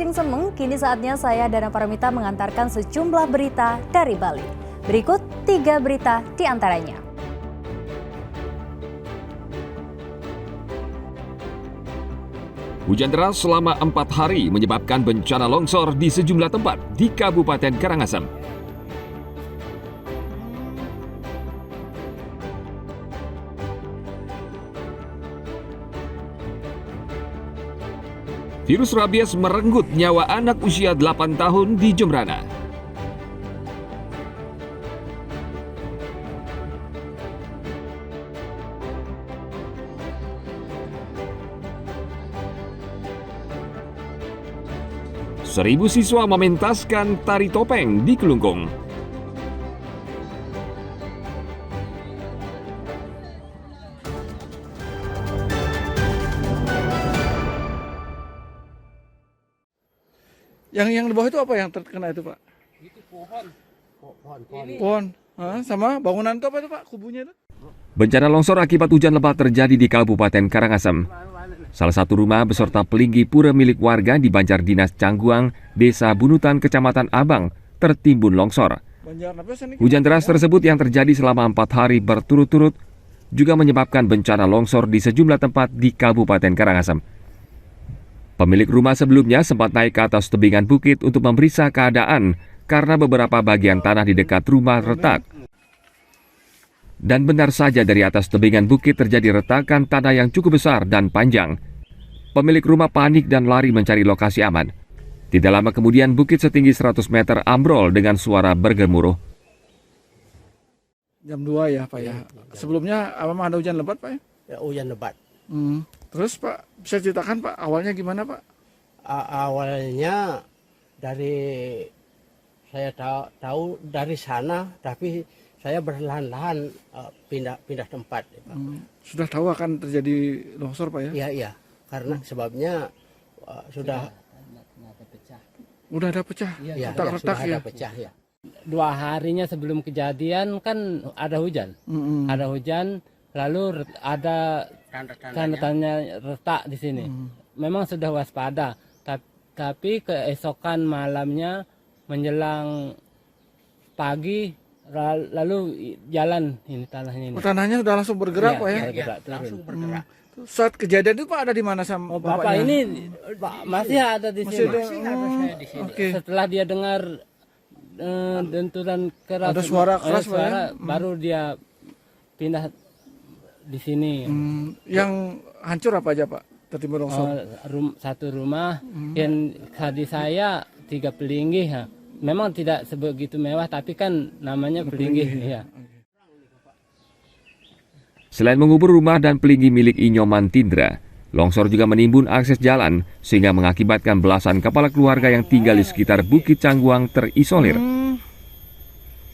Briefing Semeng, kini saatnya saya Dana Paramita mengantarkan sejumlah berita dari Bali. Berikut 3 berita di antaranya. Hujan deras selama 4 hari menyebabkan bencana longsor di sejumlah tempat di Kabupaten Karangasem. Virus rabies merenggut nyawa anak usia 8 tahun di Jembrana. Seribu siswa mementaskan tari topeng di Kelungkung. Yang di bawah itu apa yang terkena itu, Pak? Itu pohon. Pohon. Sama bangunan itu apa itu, Pak? Kubunya itu? Bencana longsor akibat hujan lebat terjadi di Kabupaten Karangasem. Salah satu rumah beserta pelinggi pura milik warga di Banjar Dinas Cangguang, Desa Bunutan, Kecamatan Abang, tertimbun longsor. Hujan deras tersebut yang terjadi selama 4 hari berturut-turut juga menyebabkan bencana longsor di sejumlah tempat di Kabupaten Karangasem. Pemilik rumah sebelumnya sempat naik ke atas tebingan bukit untuk memeriksa keadaan karena beberapa bagian tanah di dekat rumah retak. Dan benar saja dari atas tebingan bukit terjadi retakan tanah yang cukup besar dan panjang. Pemilik rumah panik dan lari mencari lokasi aman. Tidak lama kemudian bukit setinggi 100 meter ambrol dengan suara bergemuruh. Jam 2 ya, Pak ya. Sebelumnya memang ada hujan lebat, Pak ya? Ya, hujan lebat. Terus Pak, bisa ceritakan Pak, awalnya gimana Pak? Awalnya dari saya tahu dari sana, tapi saya berlahan-lahan pindah tempat. Pak. Sudah tahu akan terjadi longsor Pak ya? Iya, karena sebabnya sudah ada pecah. Ya, retak sudah ya. ada pecah ya. 2 harinya sebelum kejadian kan ada hujan. Ada hujan, lalu ada tanda-tanda retak di sini. Memang sudah waspada, tapi keesokan malamnya menjelang pagi lalu jalan ini tanahnya ini. Tanahnya sudah langsung bergerak Pak ya? Bergerak, Langsung bergerak. Saat kejadian itu Pak ada di mana sama Bapak bapaknya? ini masih ada di sini. Masih ada saya di sini. Oke. Setelah dia dengar denturan keras, Ada suara keras Pak ya? baru dia pindah di sini. Yang hancur apa aja Pak? Tertimbun longsor. Satu rumah yang tadi saya 3 pelinggi ya. Memang tidak sebegitu mewah tapi kan namanya pelinggi ya. Selain mengubur rumah dan pelinggi milik Inyoman Tindra, longsor juga menimbun akses jalan sehingga mengakibatkan belasan kepala keluarga yang tinggal di sekitar Bukit Cangguang terisolir.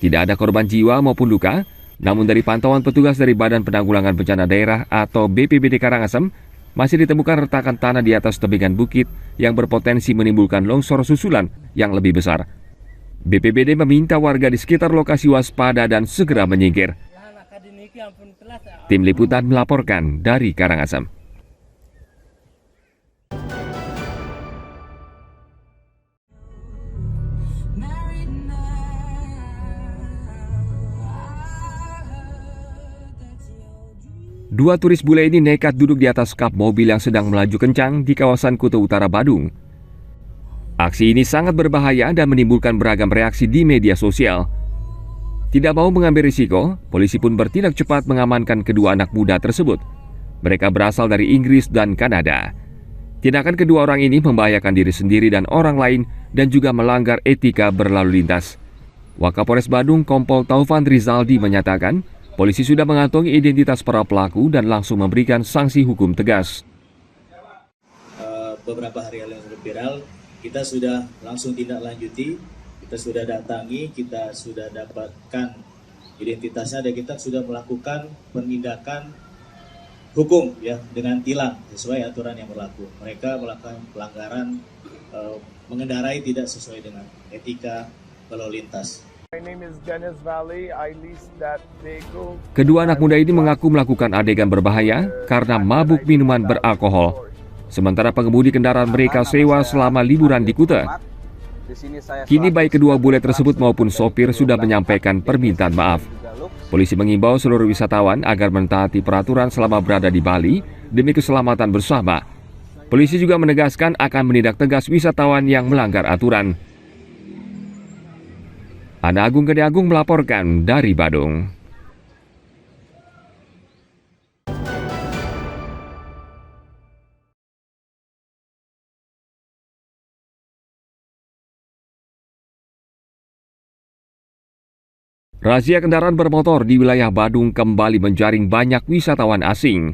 Tidak ada korban jiwa maupun luka. Namun dari pantauan petugas dari Badan Penanggulangan Bencana Daerah atau BPBD Karangasem, masih ditemukan retakan tanah di atas tebingan bukit yang berpotensi menimbulkan longsor susulan yang lebih besar. BPBD meminta warga di sekitar lokasi waspada dan segera menyingkir. Tim Liputan melaporkan dari Karangasem. Dua turis bule ini nekat duduk di atas kap mobil yang sedang melaju kencang di kawasan Kuta Utara, Badung. Aksi ini sangat berbahaya dan menimbulkan beragam reaksi di media sosial. Tidak mau mengambil risiko, polisi pun bertindak cepat mengamankan kedua anak muda tersebut. Mereka berasal dari Inggris dan Kanada. Tindakan kedua orang ini membahayakan diri sendiri dan orang lain dan juga melanggar etika berlalu lintas. Wakapolres Badung Kompol Taufan Rizaldi menyatakan, polisi sudah mengantongi identitas para pelaku dan langsung memberikan sanksi hukum tegas. Beberapa hari yang sudah viral, kita sudah langsung tindak lanjuti, kita sudah datangi, kita sudah dapatkan identitasnya dan kita sudah melakukan penindakan hukum ya dengan tilang sesuai aturan yang berlaku. Mereka melakukan pelanggaran mengendarai tidak sesuai dengan etika berlalu lintas. Kedua anak muda ini mengaku melakukan adegan berbahaya karena mabuk minuman beralkohol. sementara pengemudi kendaraan mereka sewa selama liburan di Kuta. Kini baik kedua bule tersebut maupun sopir sudah menyampaikan permintaan maaf. Polisi mengimbau seluruh wisatawan agar mentaati peraturan selama berada di Bali demi keselamatan bersama. Polisi juga menegaskan akan menindak tegas wisatawan yang melanggar aturan. Ana Agung Gede Agung melaporkan dari Badung. Razia kendaraan bermotor di wilayah Badung kembali menjaring banyak wisatawan asing.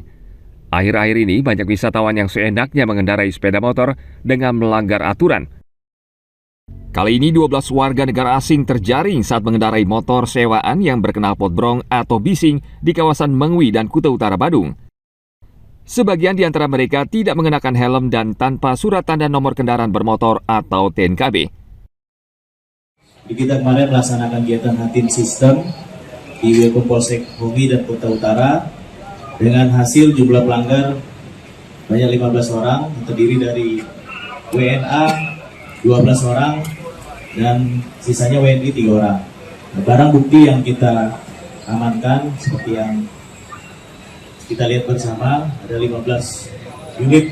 Akhir-akhir ini banyak wisatawan yang seenaknya mengendarai sepeda motor dengan melanggar aturan. Kali ini 12 warga negara asing terjaring saat mengendarai motor sewaan yang berknalpot brong atau bising di kawasan Mengwi dan Kuta Utara Badung. Sebagian di antara mereka tidak mengenakan helm dan tanpa surat tanda nomor kendaraan bermotor atau TNKB. Kita kemarin melaksanakan kegiatan hatim sistem di Wilayah Polsek Mengwi dan Kuta Utara dengan hasil jumlah pelanggar banyak 15 orang, terdiri dari WNA 12 orang dan sisanya WNI 3 orang. Barang bukti yang kita amankan seperti yang kita lihat bersama, ada 15 unit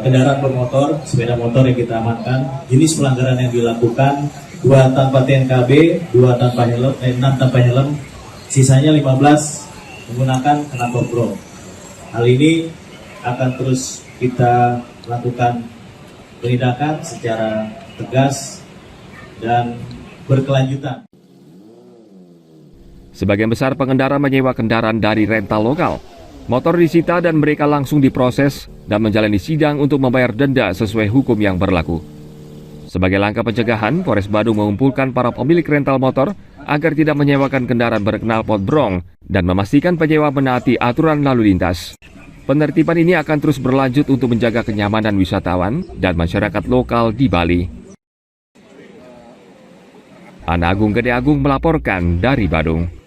kendaraan bermotor, sepeda motor yang kita amankan. Jenis pelanggaran yang dilakukan 2 tanpa TNKB, 2 tanpa helm, 6 tanpa helm, sisanya 15 menggunakan knalpot brong. Hal ini akan terus kita lakukan penindakan secara tegas dan berkelanjutan. Sebagian besar pengendara menyewa kendaraan dari rental lokal. Motor disita dan mereka langsung diproses dan menjalani sidang untuk membayar denda sesuai hukum yang berlaku. Sebagai langkah pencegahan, Polres Badung mengumpulkan para pemilik rental motor agar tidak menyewakan kendaraan berknalpot brong dan memastikan penyewa menaati aturan lalu lintas. Penertiban ini akan terus berlanjut untuk menjaga kenyamanan wisatawan dan masyarakat lokal di Bali. Ana Agung Gede Agung melaporkan dari Badung.